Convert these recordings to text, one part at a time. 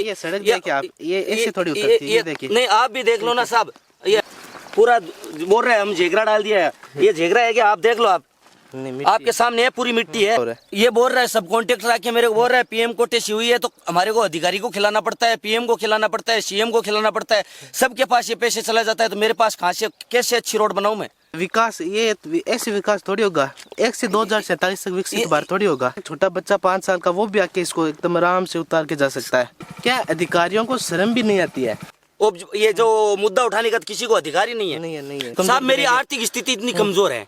ये सड़क देखिए आप, ये ऐसे थोड़ी उतरती है, ये देखिए। नहीं आप भी देख लो ना साहब, ये पूरा बोल रहे हैं हम झेगरा डाल दिया है, ये झेगरा है क्या? आप देख लो आप, आपके सामने है, पूरी मिट्टी है। ये बोल रहा है सब कॉन्ट्रैक्टर आके मेरे को बोल रहा है पीएम को टेस्ट हुई है तो हमारे को अधिकारी को खिलाना पड़ता है, पीएम को खिलाना पड़ता है, सीएम को खिलाना पड़ता है, सबके पास ये पैसे चला जाता है, तो मेरे पास कहाँ से कैसे अच्छी रोड बनाऊं मैं? विकास ये ऐसे विकास थोड़ी होगा, 1 से 2047 तक विकसित भारत थोड़ी होगा। छोटा बच्चा 5 साल का वो भी आके इसको एकदम आराम से उतार के जा सकता है। क्या अधिकारियों को शर्म भी नहीं आती है? ये जो मुद्दा उठाने का किसी को अधिकार ही नहीं है। नहीं है। साहब मेरी आर्थिक स्थिति इतनी कमजोर है,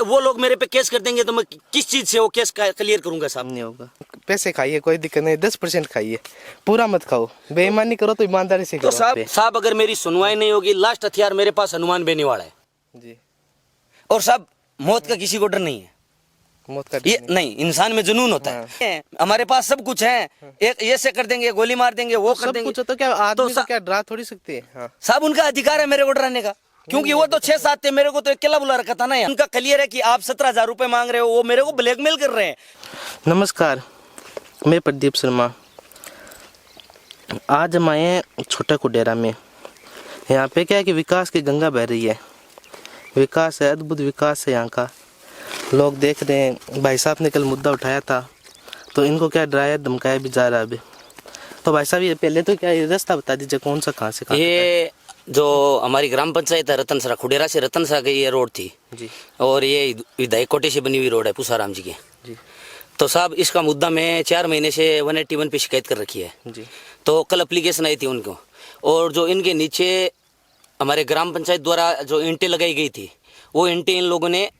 वो लोग मेरे पे केस कर देंगे तो मैं किस चीज से वो केस क्लियर करूंगा? साहब नहीं होगा। पैसे खाइए, कोई दिक्कत नहीं, 10% खाइए, पूरा मत खाओ। बेईमानी करो तो ईमानदारी से करो। तो साहब अगर मेरी सुनवाई नहीं होगी, लास्ट हथियार मेरे पास हनुमान बेनीवाल है जी। और साहब मौत का किसी को डर नहीं है, मौत का ये नहीं, इंसान में जुनून होता है। हमारे पास सब कुछ है, एक ये से कर देंगे, गोली मार देंगे, वो कर देंगे, कुछ तो क्या आदमी तो क्या डरा थोड़ी सकते हैं? हाँ। साहब उनका अधिकार है मेरे को डराने का, क्योंकि वो तो 6-7 थे, मेरे को तो अकेला बुला रखा था ना। उनका क्लियर है कि आप 17,000 रुपए मांग रहे हो, वो मेरे को ब्लैकमेल कर रहे हैं। नमस्कार, मैं प्रदीप शर्मा। आज हम आए हैं छोटा कुडेरा में। यहाँ पे क्या है कि विकास की गंगा बह रही है, विकास है, अद्भुत विकास है यहाँ का। लोग देख रहे हैं। भाई साहब ने कल मुद्दा उठाया था तो इनको क्या डराया धमकाया भी जा रहा है अभी। तो भाई साहब ये पहले तो क्या ये रास्ता बता दीजिए, कौन सा कहाँ से कहाँ? ये जो हमारी ग्राम पंचायत है रतनसरा, खुडेरा से रतनसरा की ये रोड थी जी, और ये विधायक कोटे से बनी हुई रोड है पूसाराम जी की जी। तो साहब इसका मुद्दा मैं 4 महीने से 181 पे शिकायत कर रखी है जी। तो कल एप्लीकेशन आई थी उनको, और जो इनके नीचे हमारे ग्राम पंचायत द्वारा जो ईंटें लगाई गई थी, वो ईंटें इन लोगों ने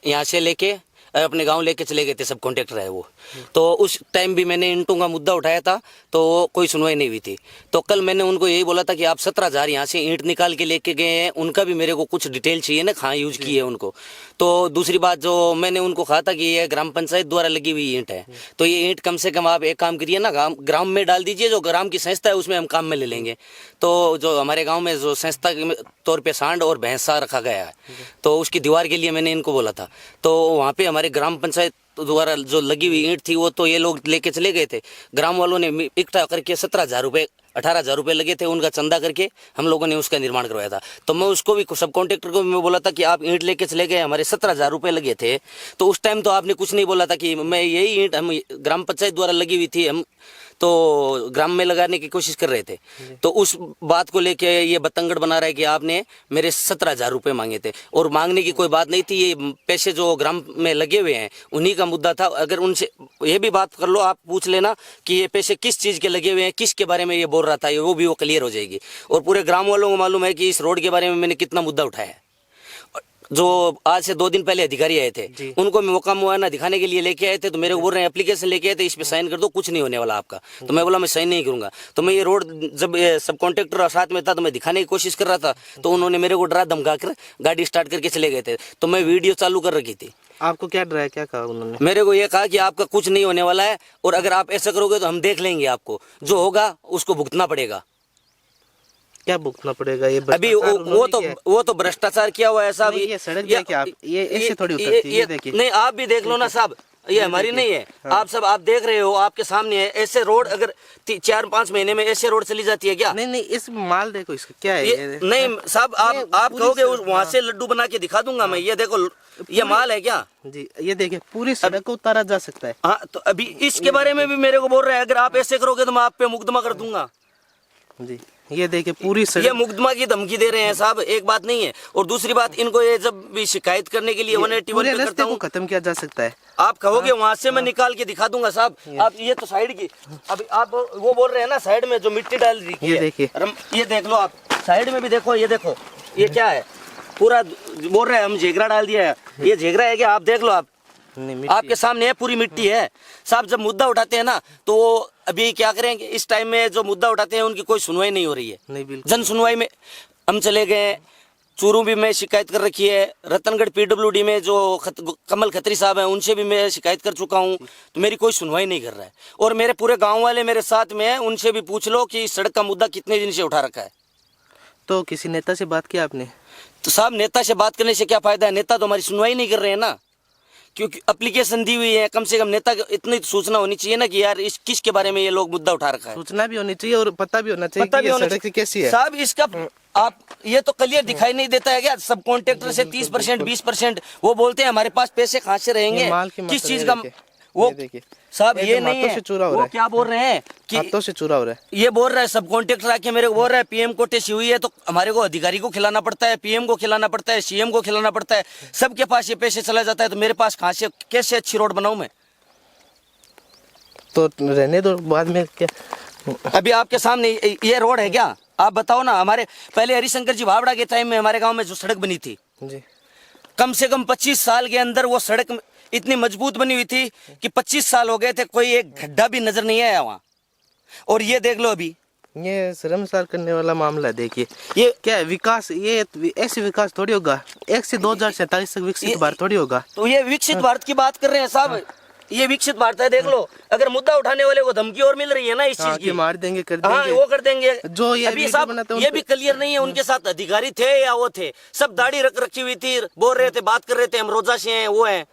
यहाँ से लेके अपने गांव लेके चले गए थे, सब कॉन्ट्रैक्टर है वो। तो उस टाइम भी मैंने ईंटों का मुद्दा उठाया था तो कोई सुनवाई नहीं हुई थी। तो कल मैंने उनको यही बोला था कि आप 17,000 यहाँ से ईंट निकाल के लेके गए हैं, उनका भी मेरे को कुछ डिटेल चाहिए ना, कहाँ यूज की है उनको। तो दूसरी बात जो मैंने उनको कहा था कि ये ग्राम पंचायत द्वारा लगी हुई ईंट है, तो ये ईंट कम से कम आप एक काम करिए ना, ग्राम में डाल दीजिए, जो ग्राम की संस्था है उसमें हम काम में ले लेंगे। तो जो हमारे गाँव में जो संस्था के तौर पर सांड और भैंसा रखा गया है, तो उसकी दीवार के लिए मैंने इनको बोला था। तो वहाँ पे हमारे ग्राम पंचायत द्वारा जो लगी हुई ईंट थी वो तो ये लोग लेके चले गए थे। ग्राम वालों ने इकट्ठा करके 17,000 रुपये 18,000 रुपये लगे थे, उनका चंदा करके हम लोगों ने उसका निर्माण करवाया था। तो मैं उसको भी सब कॉन्ट्रैक्टर को भी मैं बोला था कि आप ईंट लेके चले गए, हमारे 17,000 रुपये लगे थे। तो उस टाइम तो आपने कुछ नहीं बोला था कि मैं यही ईंट हम ग्राम पंचायत द्वारा लगी हुई थी, हम तो ग्राम में लगाने की कोशिश कर रहे थे। तो उस बात को लेके ये बतंगड़ बना रहा है कि आपने मेरे 17,000 रुपये मांगे थे, और मांगने की कोई बात नहीं थी। ये पैसे जो ग्राम में लगे हुए हैं उन्हीं का मुद्दा था। अगर उनसे ये भी बात कर लो, आप पूछ लेना कि ये पैसे किस चीज़ के लगे हुए हैं, किसके बारे में ये बोल रहा था, वो भी वो क्लियर हो जाएगी। और पूरे ग्राम वालों को मालूम है कि इस रोड के बारे में मैंने कितना मुद्दा उठाया है। जो आज से 2 दिन पहले अधिकारी आए थे, उनको मैं मौका मुआयना दिखाने के लिए लेके आए थे, तो मेरे को बोल रहे हैं एप्लीकेशन लेके आए थे, इस पे साइन कर दो, कुछ नहीं होने वाला आपका। तो मैं बोला मैं साइन नहीं करूंगा। तो मैं ये रोड जब सब कॉन्ट्रैक्टर साथ में था तो मैं दिखाने की कोशिश कर रहा था, तो उन्होंने मेरे को डरा धमका कर गाड़ी स्टार्ट करके चले गए थे। तो मैं वीडियो चालू कर रखी थी। आपको क्या डराया, क्या कहा उन्होंने? मेरे को ये कहा कि आपका कुछ नहीं होने वाला है, और अगर आप ऐसा करोगे तो हम देख लेंगे, आपको जो होगा उसको भुगतना पड़ेगा। क्या भुगतना पड़ेगा? ये अभी वो तो भ्रष्टाचार किया हुआ है साहब। ये सड़क देखिए आप, ये ऐसे थोड़ी उतरती है, ये देखिए। नहीं आप भी देख लो ना साहब, ये हमारी नहीं है। हाँ। आप देख रहे हो, आपके सामने है। ऐसे रोड अगर 4-5 महीने में ऐसे रोड चली जाती है क्या? नहीं, इस माल देखो इसका क्या है ये? नहीं साहब, आप कहोगे वहाँ से लड्डू बना के दिखा दूंगा मैं। ये देखो, ये माल है क्या? जी, ये देखिए पूरी सड़क को उतारा जा सकता है। हाँ, तो अभी इसके बारे में भी मेरे को बोल रहे हैं, अगर आप ऐसे करोगे तो मैं आप पे मुकदमा कर दूंगा। जी, ये देखिए पूरी ये मुकदमा की धमकी दे रहे हैं साहब, एक बात नहीं है। और दूसरी बात, इनको ये जब भी शिकायत करने के लिए 181 पे करता हूं, खत्म किया जा सकता है। आप कहोगे वहां से मैं निकाल के दिखा दूंगा साहब। आप ये तो साइड की, अभी आप वो बोल रहे हैं ना साइड में जो मिट्टी डाल दी है, ये देखिए, ये देख लो आप, साइड में भी देखो, ये देखो ये क्या है, पूरा बोल रहे हैं हम झेगरा डाल दिया है। ये झेगरा है क्या? आप देख लो, आप आपके सामने है, पूरी मिट्टी है साहब। जब मुद्दा उठाते हैं ना तो अभी क्या करेंगे, इस टाइम में जो मुद्दा उठाते हैं उनकी कोई सुनवाई नहीं हो रही है। नहीं, बिल्कुल जन सुनवाई में हम चले गए। चूरू भी मैं शिकायत कर रखी है, रतनगढ़ PWD में जो कमल खत्री साहब हैं उनसे भी मैं शिकायत कर चुका हूं, तो मेरी कोई सुनवाई नहीं कर रहा है। और मेरे पूरे गांव वाले मेरे साथ में हैं, उनसे भी पूछ लो कि सड़क का मुद्दा कितने दिन से उठा रखा है। तो किसी नेता से बात किया आपने? तो साहब नेता से बात करने से क्या फायदा है, नेता तो हमारी सुनवाई नहीं कर रहे हैं ना। क्योंकि एप्लीकेशन दी हुई है, कम से कम नेता को इतनी सूचना होनी चाहिए ना कि यार इस किसके बारे में ये लोग मुद्दा उठा रखा है। सूचना भी होनी चाहिए और पता भी होना चाहिए पता कि भी ये होना सड़क चाहिए। कैसी है। साहब इसका आप ये तो क्लियर दिखाई नहीं देता है क्या? सब कॉन्ट्रैक्टर से 30% 20% वो बोलते हैं हमारे पास पैसे कहाँ से रहेंगे, ये माल की किस मात्रा चीज ये का देखिए, वो ये देखिए। साहब ये तो नहीं हाथों है। से चूरा हो वो रहा है। क्या बोल रहे हैं कि हाथों से चूरा हो रहा है। ये बोल रहा है सब कॉन्ट्रैक्टर आके मेरे को बोल रहा है पीएम को टेस्ट हुई है तो हमारे को अधिकारी को खिलाना पड़ता है, पीएम को खिलाना पड़ता है, सीएम को खिलाना पड़ता है, सबके पास ये पैसे चला जाता है तो मेरे पास कहाँ से कैसे अच्छी रोड बनाऊं मैं? तो रहने दो, बाद में क्या। अभी आपके सामने ये रोड है क्या? आप बताओ ना। हमारे पहले हरिशंकर जी भावड़ा के टाइम में हमारे गांव में जो सड़क बनी थी, जी कम से कम 25 साल के अंदर वो सड़क इतनी मजबूत बनी हुई थी कि 25 साल हो गए थे, कोई एक गड्ढा भी नजर नहीं आया वहां। और ये देख लो अभी ये शर्मसार करने वाला मामला है। देखिए ये क्या है विकास, ये ऐसे विकास थोड़ी होगा। 1 से 2047 तक विकसित भारत थोड़ी होगा। तो ये विकसित भारत की बात कर रहे हैं साहब, ये विकसित भारत है। देख लो अगर मुद्दा उठाने वाले को धमकी और मिल रही है ना इस हाँ, चीज कि की, मार देंगे, कर हाँ देंगे। वो कर देंगे। जो ये अभी वीडियो साहब बनाते हैं ये उन भी क्लियर नहीं है उनके साथ अधिकारी थे या वो थे। सब दाढ़ी रख रखी हुई थी, बोल रहे थे, बात कर रहे थे हम रोजा से हैं, वो हैं।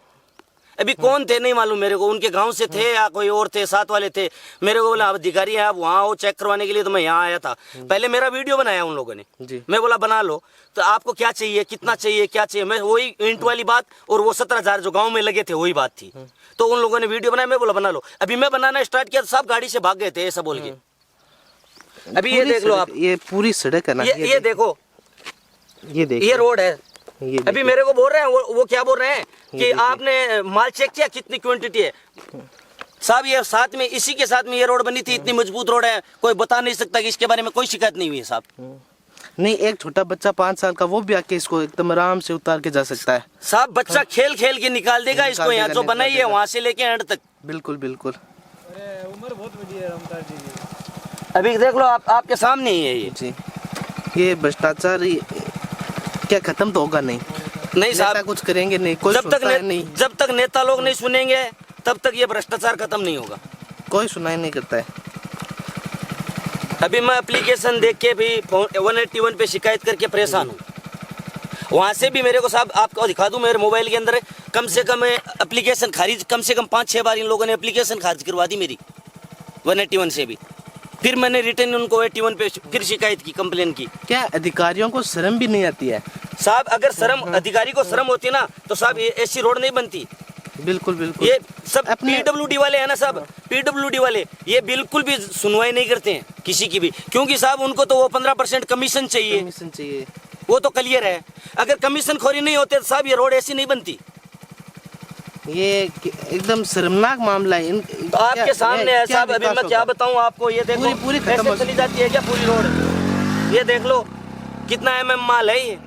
अभी कौन थे नहीं मालूम मेरे को, उनके गांव से थे या कोई और थे, साथ वाले थे। मेरे को बोला आप अधिकारी हैं, आप वहाँ आओ चेक करवाने के लिए, तो मैं यहाँ आया था। पहले मेरा वीडियो बनाया उन लोगों ने जी। मैं बोला बना लो, तो आपको क्या चाहिए, कितना चाहिए, क्या चाहिए, मैं वही ईंट वाली बात और वो 17,000 जो गाँव में लगे थे वही बात थी। तो उन लोगों ने वीडियो बनाया, मैं बोला बना लो। अभी मैं बनाना स्टार्ट किया तो सब गाड़ी से भाग गए थे ऐसा बोल के। अभी ये पूरी देख लो आप, सड़क- ये पूरी सड़क है ना। ये देखो ये देखिए, ये रोड है। ये अभी मेरे को बोल रहे हैं वो क्या बोल रहे हैं कि आपने माल चेक किया कितनी क्वांटिटी है। साहब ये साथ में इसी के साथ में ये रोड बनी थी, इतनी मजबूत रोड है, कोई बता नहीं सकता कि इसके बारे में कोई शिकायत नहीं हुई है साहब। नहीं, एक छोटा बच्चा 5 साल का वो भी आके इसको एकदम आराम से उतार के जा सकता है। साहब बच्चा खेल खेल के निकाल देगा इसको, यहाँ जो बनाई है वहां से लेके एंड तक। बिल्कुल बिल्कुल। उम्र बहुत बड़ी है रमतार जी की। अभी देख लो आपके सामने ही है ये। जी, ये भ्रष्टाचार क्या खत्म तो होगा नहीं। नहीं साहब, कुछ करेंगे नहीं, कोई सुनता है नहीं। जब तक नेता लोग नहीं सुनेंगे तब तक ये भ्रष्टाचार खत्म नहीं होगा। कोई सुनाई नहीं करता है। अभी मैं एप्लीकेशन देख के भी 181 पे शिकायत करके परेशान हूँ। वहाँ से भी मेरे को साहब आपको दिखा दूँ, मेरे मोबाइल के अंदर कम से कम एप्लीकेशन खारिज, कम से कम 5-6 बार इन लोगों ने एप्लीकेशन खारिज करवा दी मेरी 181 से भी। फिर मैंने रिटर्न उनको 81 पे फिर शिकायत की, कंप्लेन की। क्या अधिकारियों को शर्म भी नहीं आती है? साहब अगर शर्म अधिकारी को शर्म होती ना तो साहब ये ऐसी रोड नहीं बनती। बिल्कुल बिल्कुल। ये सब अपने- पीडब्ल्यूडी वाले हैं ना साहब, पीडब्ल्यूडी वाले ये बिल्कुल भी सुनवाई नहीं करते हैं किसी की भी, क्योंकि साहब उनको तो वो 15% कमीशन चाहिए, कमीशन चाहिए। वो तो क्लियर है। अगर कमीशन खोरी नहीं होते तो साहब ये रोड ऐसी नहीं बनती। ये एकदम शर्मनाक मामला है। तो आपके सामने है साहब, अभी मैं क्या बताऊं आपको। ये देखो पूरी खत्म ऐसे हो चली जाती है क्या पूरी रोड? ये देख लो कितना माल है ये,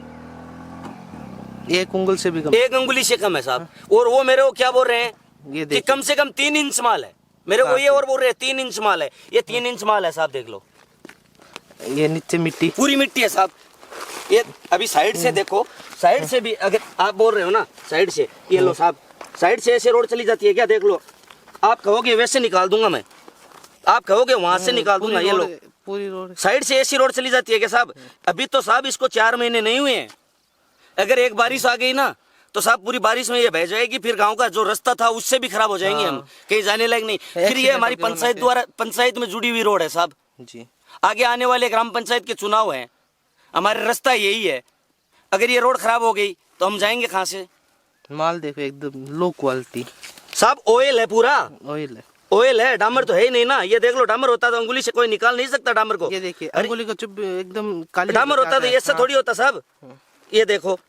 एक उंगल से भी कम। 1 अंगुली से कम है साहब। और वो मेरे को क्या बोल रहे हैं ये कि देखिए, कम से कम 3 इंच माल है। मेरे को ये और बोल रहे हैं 3 इंच माल है, ये 3 इंच माल है साहब। देख लो ये नीचे मिट्टी, पूरी मिट्टी है साहब। ये अभी साइड से देखो, साइड से भी अगर आप बोल रहे हो ना साइड से, ये लो साहब, साइड से ऐसे रोड चली जाती है क्या? देख लो, आप कहोगे वैसे निकाल दूंगा मैं, आप कहोगे वहां से निकाल दूंगा। ये लो पूरी रोड साइड से ऐसी रोड चली जाती है क्या साहब? अभी तो साहब इसको 4 महीने नहीं हुए हैं। अगर एक बारिश आ गई ना तो साहब पूरी बारिश में ये बह जाएगी, फिर गांव का जो रास्ता था उससे भी खराब हो जाएंगे हम, कहीं जाने लायक नहीं। फिर ये हमारी पंचायत द्वारा, पंचायत में जुड़ी हुई रोड है साहब। जी। आगे आने वाले ग्राम पंचायत के चुनाव हैं, हमारा रास्ता यही है। अगर ये रोड खराब हो गई तो हम जाएंगे कहाँ से? माल देखो एकदम लो क्वालिटी साहब ऑयल है, पूरा ऑयल है। ऑयल है, डामर तो है ही नहीं ना। ये देख लो, डामर होता तो अंगुली से कोई निकाल नहीं सकता डामर को। ये देखिए अरे, अंगुली को चुप एकदम काली डामर होता तो ऐसा थोड़ी होता साहब। ये देखो,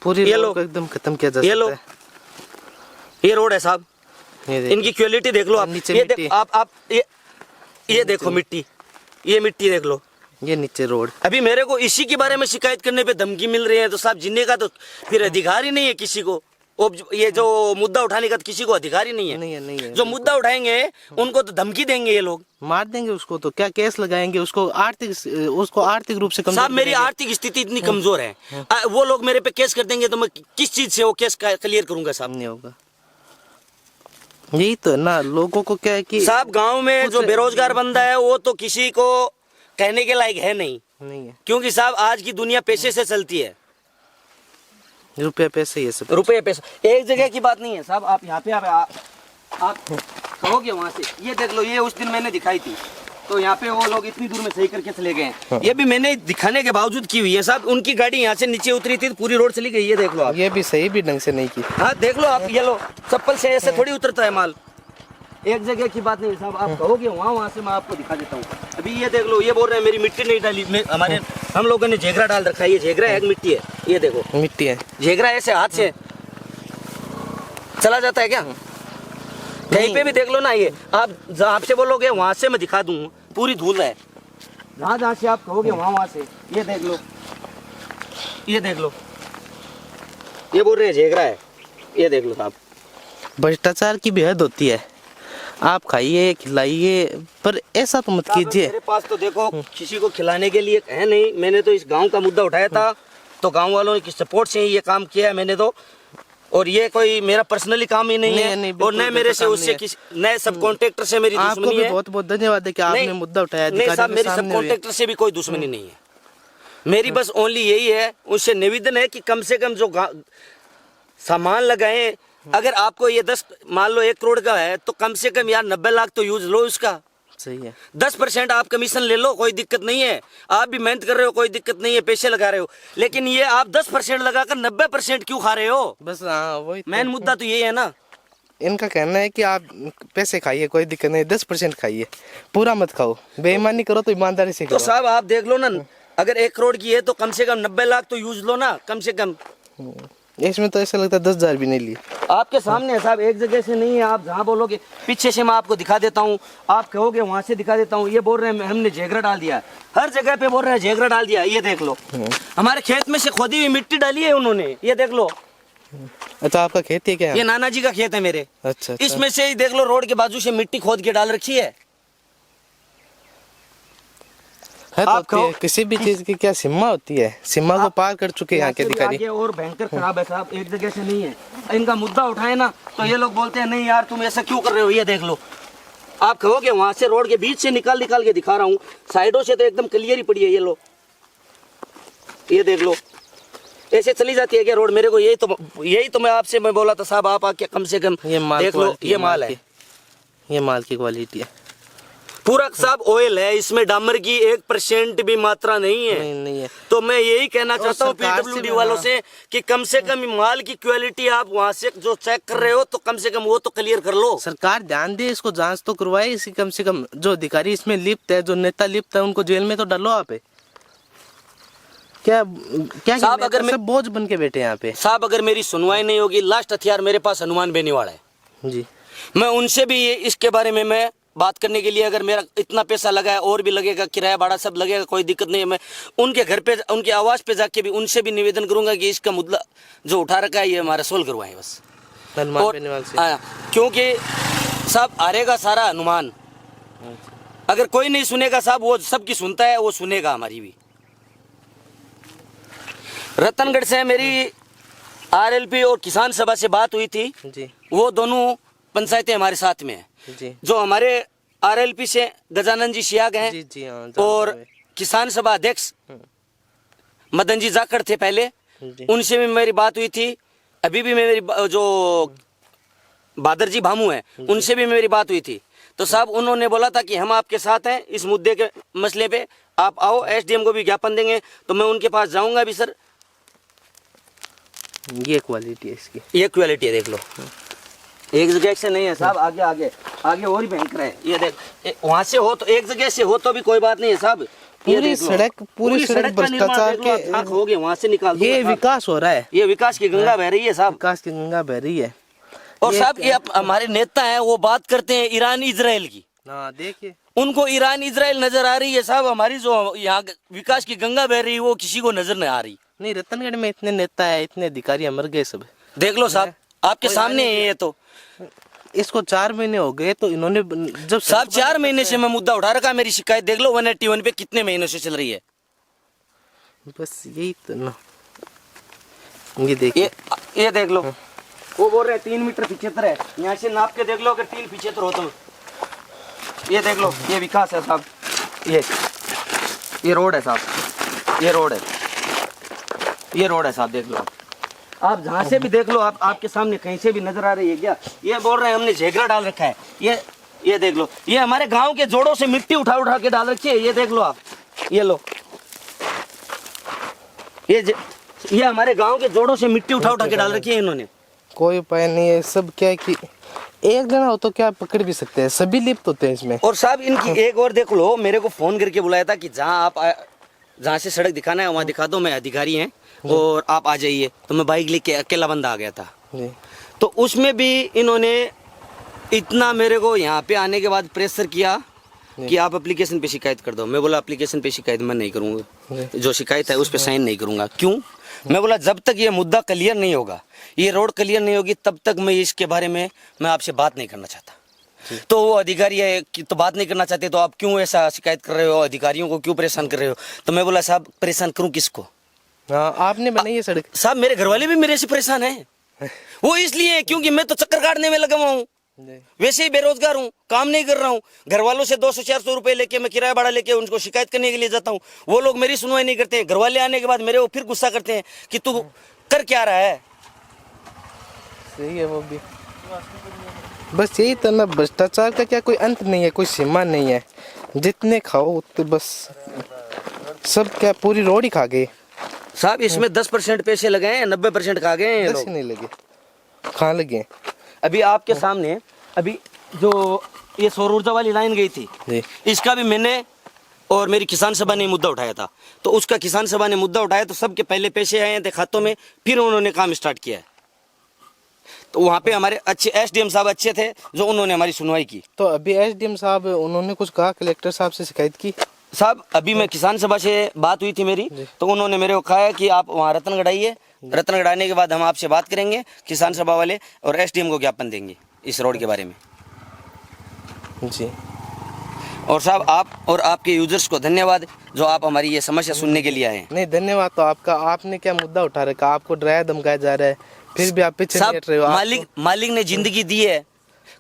पूरी ये रोड लो, को एकदम खत्म किया जा ये लो, सकता है। ये रोड है साहब। ये देखिए, इनकी क्वालिटी देख लो आप। नीचे ये मिट्टी। आप ये देखो मिट्टी, ये मिट्टी देख लो। ये नीचे रोड। अभी मेरे को इसी के बारे में शिकायत करने पे धमकी मिल रही है, तो साहब जिन्ने का तो फिर अधिकार ही नहीं है किसी को। ये जो मुद्दा उठाने का तो किसी को अधिकार ही नहीं है। नहीं है। जो मुद्दा उठाएंगे उनको तो धमकी देंगे ये लोग, मार देंगे उसको, तो क्या केस लगाएंगे उसको, आर्थिक रूप से कमजोर साहब मेरी करेंगे। आर्थिक स्थिति इतनी कमजोर है, वो लोग मेरे पे केस कर देंगे तो मैं किस चीज से वो केस क्लियर करूंगा साहब? नहीं होगा। यही तो है ना, लोगों को क्या है कि साहब गांव में जो बेरोजगार बंदा है वो तो किसी को कहने के लायक है नहीं, नहीं है। क्योंकि साहब आज की दुनिया पैसे से चलती है। रुपये पैसे ये सब। रुपये पैसा एक जगह की बात नहीं है साहब। आप यहाँ पे आप कहोगे वहाँ से, ये देख लो, ये उस दिन मैंने दिखाई थी, तो यहाँ पे वो लोग इतनी दूर में सही करके चले गए हैं। ये भी मैंने दिखाने के बावजूद की हुई है साहब। उनकी गाड़ी यहाँ से नीचे उतरी थी तो पूरी रोड चली गई। ये देख लो आप, ये भी सही भी ढंग से नहीं की। हाँ देख लो आप, ये लो, चप्पल से ऐसे थोड़ी उतरता है माल। एक जगह की बात नहीं है साहब। आप कहोगे वहाँ से मैं आपको दिखा देता हूँ। अभी ये देख लो, ये बोल रहे हैं मेरी मिट्टी नहीं डाली। हमारे हम लोगों ने झेगरा डाल रखा है। ये झेगरा है, मिट्टी है, ये देखो मिट्टी है। झेगरा ऐसे हाथ से चला जाता है क्या? कहीं पे भी देख लो ना, ये आप आपसे बोलोगे वहां से मैं दिखा दूं, पूरी धूल है। जहाँ से आप कहोगे वहां से, ये देख लो, ये देख लो, ये बोल रहे हैं झेगरा है। ये देख लो साहब, भ्रष्टाचार की भी हद होती है। आप खाइए खिलाइए, पर ऐसा तो मत कीजिए। मेरे पास तो देखो किसी को खिलाने के लिए है नहीं। मैंने तो इस गांव का मुद्दा उठाया था, तो गांव वालों की सपोर्ट से ही ये काम किया है मैंने तो। और ये कोई मेरा पर्सनली काम ही नहीं है, और न मेरे से उससे किसी न सब कॉन्ट्रैक्टर से मेरी आपको दुश्मनी भी है। बहुत बहुत धन्यवाद है कि आपने मुद्दा उठाया। नहीं साहब, मेरी सब कॉन्ट्रैक्टर से भी कोई दुश्मनी नहीं है। मेरी बस ओनली यही है, उनसे निवेदन है कि कम से कम जो सामान लगाए, अगर आपको ये 10 मान लो 1 करोड़ का है, तो कम से कम यार 90 लाख तो यूज लो उसका। सही है। 10% आप कमीशन ले लो, कोई दिक्कत नहीं है। आप भी मेहनत कर रहे हो, कोई दिक्कत नहीं है, पैसे लगा रहे हो। लेकिन ये आप 10% लगाकर 90% क्यों खा रहे हो? बस हाँ, वही मेन मुद्दा तो यही है ना। इनका कहना है कि आप पैसे खाइए, कोई दिक्कत नहीं, 10% खाइए, पूरा मत खाओ। बेईमानी करो तो ईमानदारी से तो करो। साहब आप देख लो ना, अगर 1 करोड़ की है तो कम से कम 90 लाख तो यूज लो ना, कम से कम। इसमें तो ऐसा लगता है 10,000 भी नहीं लिए। आपके सामने है साहब, एक जगह से नहीं है। आप जहाँ बोलोगे, पीछे से मैं आपको दिखा देता हूँ, आप कहोगे वहां से दिखा देता हूँ। ये बोल रहे हैं हमने झेगरा डाल दिया, हर जगह पे बोल रहे हैं झेगरा डाल दिया। ये देख लो, हमारे खेत में से खोदी हुई मिट्टी डाली है उन्होंने। ये देख लो, अच्छा आपका खेत है क्या? ये नाना जी का खेत है मेरे। अच्छा। इसमें से ही देख लो, रोड के बाजू से मिट्टी खोद के डाल रखी है। है तो आप होती है, किसी भी चीज की क्या सीमा होती है, सीमा को पार कर चुके हैं यहाँ के अधिकारी। आगे और भयंकर खराब है साहब, एक जगह से नहीं है। इनका मुद्दा उठाए ना तो ये लोग बोलते हैं नहीं यार तुम ऐसा क्यों कर रहे हो। ये देख लो, आप कहोगे वहां से रोड के बीच से निकाल के दिखा रहा हूँ, साइडों से तो एकदम क्लियर ही पड़ी है। ये लो, ये देख लो, ऐसे चली जाती है क्या रोड? मेरे को यही तो मैं आपसे मैं बोला था साहब, आप आके कम से कम देख लो। ये माल है, ये माल की क्वालिटी है पूरा साहब ऑयल है, इसमें डामर की 1% भी मात्रा नहीं है। नहीं है। तो मैं यही कहना चाहता हूँ सरकार से पीडब्ल्यूडी भी वालों हाँ। से कि कम से कम माल की क्वालिटी आप वहाँ से जो चेक कर रहे हो तो कम से कम वो तो क्लियर कर लो। सरकार ध्यान दे, इसको जांच तो करवाए। इसी कम से कम जो अधिकारी इसमें लिप्त है, जो नेता लिप्त है, उनको जेल में तो डालो आप। क्या क्या साहब अगर सब बोझ बन के बैठे यहाँ पे। साहब अगर मेरी सुनवाई नहीं होगी, लास्ट हथियार मेरे पास हनुमान बेनीवाल है जी। मैं उनसे भी ये इसके बारे में मैं बात करने के लिए, अगर मेरा इतना पैसा लगा है और भी लगेगा, किराया भाड़ा सब लगेगा, कोई दिक्कत नहीं है। मैं उनके घर पे, उनके आवास पे जाके भी उनसे भी निवेदन करूंगा कि इसका मुद्दा जो उठा रखा है ये हमारा सोल्व करवाएं बस। हनुमान और बेनीवाल से। क्योंकि साहब हारेगा सारा हनुमान। अगर कोई नहीं सुनेगा साहब, वो सबकी सुनता है, वो सुनेगा हमारी भी। रतनगढ़ से मेरी आरएलपी और किसान सभा से बात हुई थी जी। वो दोनों पंचायतें हमारे साथ में है जी। जो हमारे आरएलपी से गजानंद जी सियाग हैं जी जी हाँ, और किसान सभा अध्यक्ष मदन जी जाखड़ थे पहले, उनसे भी मेरी बात हुई थी। अभी भी मेरी जो बादर जी भामू हैं उनसे भी मेरी बात हुई थी। तो साहब उन्होंने बोला था कि हम आपके साथ हैं इस मुद्दे के मसले पे, आप आओ, एसडीएम को भी ज्ञापन देंगे। तो मैं उनके पास जाऊंगा भी सर। ये क्वालिटी है इसकी, ये क्वालिटी है, देख लो, एक जगह से नहीं है साहब, आगे आगे आगे और भी भयंकर है। ये देख, वहां से हो तो एक जगह से हो तो भी कोई बात नहीं है साहब। पूरी सड़क भ्रष्टाचार के हो गए, वहां से निकाल दो। ये विकास हो रहा है, ये विकास की गंगा बह रही है साहब, विकास की गंगा बह रही है। और साहब ये हमारे नेता हैं वो बात करते हैं ईरान इजराइल की। हाँ देखिए, उनको ईरान इजराइल नजर आ रही है साहब, हमारी जो यहाँ विकास की गंगा बह रही है वो किसी को नजर नहीं आ रही। नहीं, रतनगढ़ में इतने नेता है, इतने अधिकारी मर गए सब। देख लो साहब, आपके सामने है ये। तो इसको 4 महीने हो गए, तो इन्होंने जब साहब 4 महीने से मैं मुद्दा उठा रखा, मेरी शिकायत देख लो 181 पे कितने महीनों से चल रही है। बस यही तो ना, ये देखिए, ये देख लो, वो बोल रहे हैं 3 मीटर 75 है, यहाँ से नाप के देख लो अगर 3 75 हो तो। ये देख लो, ये विकास है साहब, ये रोड है साहब, ये रोड है, ये रोड है साहब, देख लो आप जहाँ से भी देख लो, आप आपके सामने कहीं से भी नजर आ रही है क्या? ये बोल रहे हैं हमने झेगरा डाल रखा है। ये देख लो, ये हमारे गांव के जोड़ों से मिट्टी उठा उठा के डाल रखी है। ये देख लो आप, ये लो, ये हमारे गांव के जोड़ों से मिट्टी उठा उठा के डाल रखी है इन्होंने। कोई उपाय नहीं है, सब क्या है कि एक जना हो तो क्या पकड़ भी सकते हैं, सभी लिप्त होते हैं इसमें। और साहब इनकी एक और देख लो, मेरे को फोन करके बुलाया था कि जहाँ से सड़क दिखाना है वहाँ दिखा दो, मैं अधिकारी हैं और आप आ जाइए। तो मैं बाइक लेके अकेला बंदा आ गया था जी। तो उसमें भी इन्होंने इतना मेरे को यहाँ पे आने के बाद प्रेशर किया कि आप एप्लीकेशन पे शिकायत कर दो। मैं बोला एप्लीकेशन पे शिकायत मैं नहीं करूँगा, जो शिकायत है उस पर साइन नहीं करूँगा। क्यों? मैं बोला जब तक ये मुद्दा क्लियर नहीं होगा, ये रोड क्लियर नहीं होगी, तब तक मैं इसके बारे में मैं आपसे बात नहीं करना चाहता। तो वो अधिकारी है कि तो बात नहीं करना चाहते, तो आप क्यों ऐसा शिकायत कर रहे हो, अधिकारियों को क्यों परेशान कर रहे हो? तो मैं बोला साहब परेशान करूँ किसको? हाँ, आपने बनाई है सड़क। साहब मेरे घर वाले भी मेरे से परेशान हैं। वो इसलिए क्योंकि मैं तो चक्कर काटने में लगा हुआ हूँ, वैसे ही बेरोजगार हूँ, काम नहीं कर रहा हूँ। घर वालों से 200-400 रुपए लेके मैं किराया भाड़ा लेके उनको शिकायत करने के लिए जाता हूँ, वो लोग मेरी सुनवाई नहीं करते हैं। घर वाले आने के बाद मेरे को फिर गुस्सा करते हैं कि तू कर क्या रहा है। सही है वो भी। बस यही तो ना, भ्रष्टाचार का क्या कोई अंत नहीं है, कोई सीमा नहीं है। जितने खाओ उतने, बस सब क्या पूरी रोड ही खा गए साहब। इसमें 10% पैसे लगे हैं, 90% खा गए हैं 10 लोग। ही नहीं लगे, खाने लगे। अभी आपके सामने अभी जो ये सौर ऊर्जा वाली लाइन गई थी जी। इसका भी मैंने और मेरी किसान सभा ने मुद्दा उठाया था। तो उसका किसान सभा ने मुद्दा उठाया तो सबके पहले पैसे आए थे खातों में, फिर उन्होंने काम स्टार्ट किया है। तो वहाँ पे हमारे अच्छे एसडीएम साहब अच्छे थे जो उन्होंने हमारी सुनवाई की। तो अभी एसडीएम साहब उन्होंने कुछ कहा, कलेक्टर साहब से शिकायत की? साहब अभी मैं किसान सभा से बात हुई थी मेरी, तो उन्होंने मेरे को कहा है कि आप वहाँ रतनगढ़ आइए, रतनगढ़ आने के बाद हम आपसे बात करेंगे किसान सभा वाले, और एसडीएम को ज्ञापन देंगे इस रोड के बारे में। जी। और साहब आप और आपके यूजर्स को धन्यवाद जो आप हमारी ये समस्या सुनने के लिए आए हैं। नहीं, धन्यवाद तो आपका। आपने क्या मुद्दा उठा रखा, आपको डराया धमकाया जा रहा है, फिर भी आप पीछे नहीं हट रहे हो। मालिक ने जिंदगी दी है,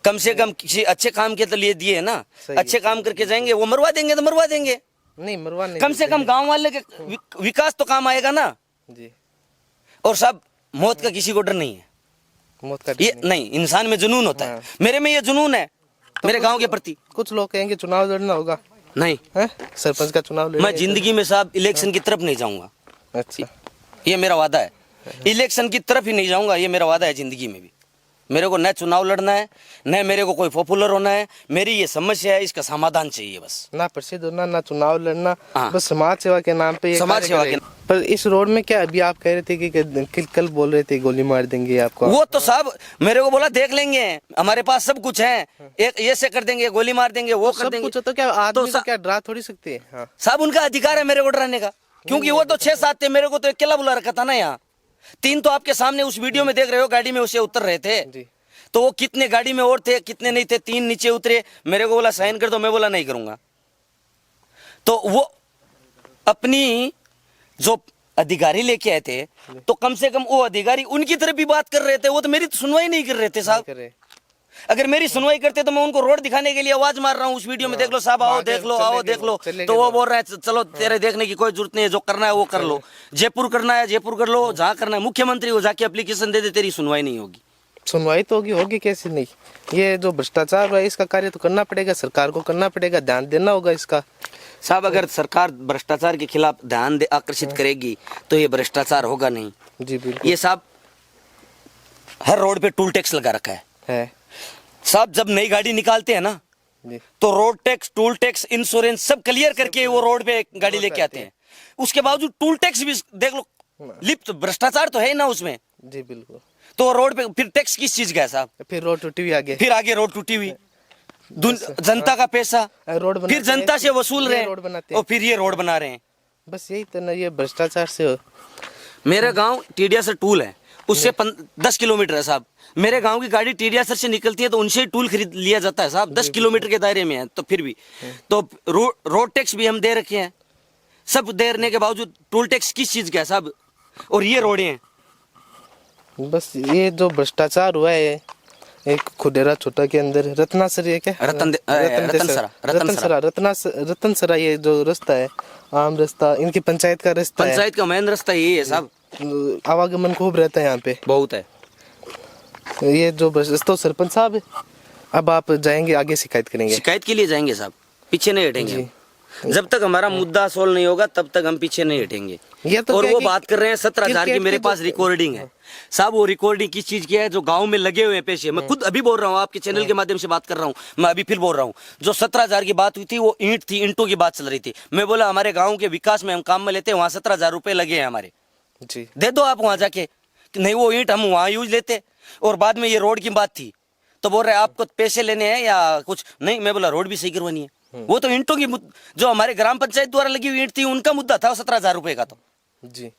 कम से कम किसी अच्छे काम के तो लिए दिए है ना। अच्छे काम करके जाएंगे, वो मरवा देंगे तो मरवा देंगे, नहीं मरवा नहीं, कम से कम गांव वाले के विकास तो काम आएगा ना जी। और साहब मौत का किसी को डर नहीं है, मौत का ये नहीं, इंसान में जुनून होता है। मेरे में ये जुनून है मेरे गांव के प्रति। कुछ लोग कहेंगे चुनाव लड़ना होगा, नहीं है सरपंच का चुनाव लड़ना। मैं जिंदगी में साहब इलेक्शन की तरफ नहीं जाऊंगा। अच्छा, ये मेरा वादा है, इलेक्शन की तरफ ही नहीं जाऊंगा, ये मेरा वादा है जिंदगी में भी। मेरे को न चुनाव लड़ना है, न मेरे को कोई पॉपुलर होना है। मेरी ये समस्या है, इसका समाधान चाहिए बस। ना प्रसिद्ध होना, ना चुनाव लड़ना, हाँ। बस समाज सेवा के नाम पे ये समाज सेवा के। पर इस रोड में क्या अभी आप कह रहे थे कि कल बोल रहे थे गोली मार देंगे आपको? वो तो साहब मेरे को बोला देख लेंगे, हमारे पास सब कुछ है, एक ये से कर देंगे, गोली मार देंगे, वो कर सब देंगे। कुछ तो क्या आदमी को क्या डरा थोड़ी सकते हैं? हाँ। साहब उनका अधिकार है मेरे को डराने का, क्योंकि वो तो 6-7 थे, मेरे को तो अकेला बुला रखा था ना यहाँ। 3 तो आपके सामने उस वीडियो में देख रहे हो, गाड़ी में उसे उतर रहे थे। जी। तो वो कितने गाड़ी में और थे, कितने नहीं थे, 3 नीचे उतरे, मेरे को बोला साइन कर दो, मैं बोला नहीं करूंगा। तो वो अपनी जो अधिकारी लेके आए थे, तो कम से कम वो अधिकारी उनकी तरफ भी बात कर रहे थे, वो तो मेरी सुनवाई नहीं कर रहे थे साहब। अगर मेरी सुनवाई करते तो मैं उनको रोड दिखाने के लिए आवाज मार रहा हूँ, उस वीडियो में देख लो साहब, आओ देख लो, आओ देख लो। तो वो बोल रहे हैं चलो तेरे देखने की कोई जरूरत नहीं है, जो करना है वो कर लो, जयपुर करना है जयपुर कर लो, जहाँ करना है मुख्यमंत्री को जाके एप्लीकेशन दे दे, तेरी सुनवाई नहीं होगी। सुनवाई तो होगी कैसे नहीं? ये जो भ्रष्टाचार है इसका कार्य तो करना पड़ेगा, सरकार को करना पड़ेगा, ध्यान देना होगा इसका। साहब अगर सरकार भ्रष्टाचार के खिलाफ ध्यान आकर्षित करेगी तो ये भ्रष्टाचार होगा नहीं। जी बिल्कुल। ये साहब हर रोड पे टूल टैक्स लगा रखा है साहब। जब नई गाड़ी निकालते हैं ना जी। तो road tax, toll tax, insurance सब क्लियर करके वो रोड पे गाड़ी लेके आते हैं। उसके बावजूद टूल टैक्स भी देख लो, लिप्त भ्रष्टाचार तो है ना उसमें। जी बिल्कुल। तो रोड पे फिर टैक्स किस चीज का है साहब? फिर रोड टूटी हुई आगे, फिर आगे रोड टूटी हुई, जनता का पैसा रोड फिर जनता से वसूल रहे रोड बनाते हैं और फिर ये रोड बना रहे हैं। बस यही तो ना, ये भ्रष्टाचार से हो। मेरा गांव टीडियासर टूल है, उससे 10 किलोमीटर है साहब। मेरे गांव की गाड़ी टीडियासर से निकलती है तो उनसे ही टूल खरीद लिया जाता है साहब। 10 किलोमीटर के दायरे में है तो फिर भी तो रोड टैक्स भी हम दे रखे हैं, सब देने के बावजूद टूल टैक्स किस चीज का है साहब? और ये रोडें हैं। बस ये जो भ्रष्टाचार हुआ है, एक खुडेरा छोटा के अंदर रत्नासर है क्या, रतनसरा, ये जो रास्ता है आम रास्ता, इनकी पंचायत का रास्ता है, पंचायत का मेन रास्ता यही है साहब। आवागमन खूब रहता है यहाँ पे। बहुत है। ये जो बस तो सरपंच साहब है, अब आप जाएंगे आगे शिकायत करेंगे? शिकायत के लिए जाएंगे साहब, पीछे नहीं हटेंगे जी। हम। जब तक हमारा मुद्दा सोल्व नहीं होगा तब तक हम पीछे नहीं हटेंगे। ये तो और क्या वो कि बात कर रहे हैं 17,000 की, क्रिकेट मेरे के पास जो- रिकॉर्डिंग है साहब। वो रिकॉर्डिंग किस चीज की है? जो गांव में लगे हुए हैं पैसे, मैं खुद अभी बोल रहा हूँ, आपके चैनल के माध्यम से बात कर रहा हूँ। मैं अभी फिर बोल रहा हूँ, जो 17,000 की बात हुई थी वो ईंट थी, ईंटों की बात चल रही थी। मैं बोला हमारे गाँव के विकास में हम काम में लेते हैं, वहाँ 17,000 रुपए लगे हैं हमारे, जी दे दो आप वहां जाके। नहीं, वो ईंट हम वहां यूज लेते। और बाद में ये रोड की बात थी तो बोल रहे आपको पैसे लेने हैं या कुछ नहीं। मैं बोला रोड भी सही करवानी है। वो तो ईंटों की जो हमारे ग्राम पंचायत द्वारा लगी हुई ईंट थी उनका मुद्दा था 17,000 रुपए का। जी।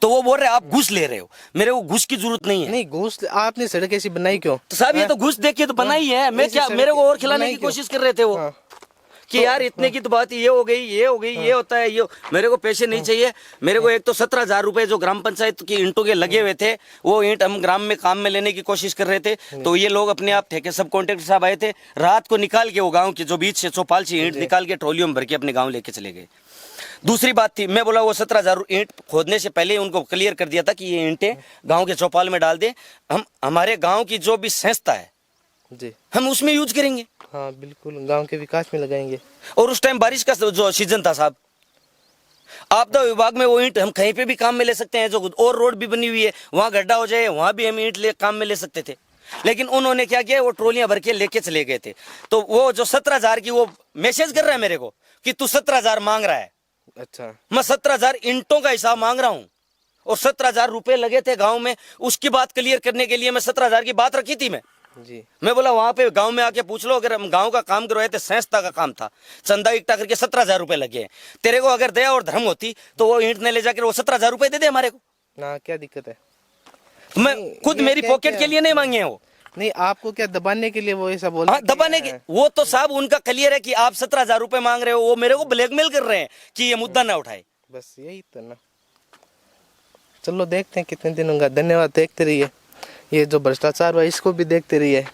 तो वो बोल रहे आप घूस ले रहे हो। मेरे को घूस की जरूरत नहीं है। नहीं, घूस आपने सड़क ऐसी बनाई क्यों? तो साहब ये तो घूस देख के तो बनाई है। मैं ऐसी क्या, सड़क मेरे को और खिलाने बनाई की क्यों? कोशिश कर रहे थे वो। हाँ। कि यार इतने की तो बात ये हो गई, ये हो गई, ये होता है, ये मेरे को पैसे नहीं चाहिए। मेरे को एक तो 17,000 रुपए जो ग्राम पंचायत की ईंटों के लगे हुए थे, वो ईंट हम ग्राम में काम में लेने की कोशिश कर रहे थे। तो ये लोग अपने आप ठेके सब कॉन्ट्रैक्टर साहब आए थे, रात को निकाल के वो गाँव की जो बीच से चौपाल से ईंट निकाल के ट्रॉलियों में भर के अपने गाँव लेके चले गए। दूसरी बात थी, मैं बोला वो 17,000 ईंट खोदने से पहले उनको क्लियर कर दिया था कि ये ईंटें गाँव के चौपाल में डाल दे, हम हमारे गाँव की जो भी संस्था है जी हम उसमें यूज करेंगे। हाँ बिल्कुल, गांव के विकास में लगाएंगे। और उस टाइम बारिश का जो सीजन था साहब, आपदा विभाग में वो ईंट हम कहीं पे भी काम में ले सकते हैं। जो और रोड भी बनी हुई है, वहां गड्ढा हो जाए वहां भी हम ईंट ले काम में ले सकते थे। लेकिन उन्होंने क्या किया, वो ट्रोलियां भर के लेके चले गए थे। तो वो जो 17,000 की वो मैसेज कर रहा है मेरे को कि तू 17,000 मांग रहा है। अच्छा, मैं 17,000 ईंटों का हिसाब मांग रहा हूँ और 17,000 रुपए लगे थे गाँव में। उसकी बात क्लियर करने के लिए मैं 17,000 की बात रखी थी। जी मैं बोला वहां पे गांव में आके पूछ लो, अगर हम गांव का काम करवाए थे, संस्था का काम था, चंदा इकट्ठा करके 17,000 रुपए लगे हैं। तेरे को अगर दया और धर्म होती तो वो ईंट ने ले जाकर वो 17,000 रुपए दे दे हमारे को। ना क्या दिक्कत है? तो मैं खुद ये मेरी क्या- पॉकेट क्या- के लिए नहीं मांगे हैं वो। नहीं, आपको क्या दबाने के लिए वो ऐसा बोल? हाँ, दबाने के वो तो साहब उनका क्लियर है कि आप 17,000 रुपए मांग रहे हो, वो मेरे को ब्लैकमेल कर रहे हैं कि ये मुद्दा ना उठाए। बस यही तो ना। चलो देखते हैं कितने दिन होगा। धन्यवाद, देखते रहिए। ये जो भ्रष्टाचार हुआ इसको भी देखते रहिए।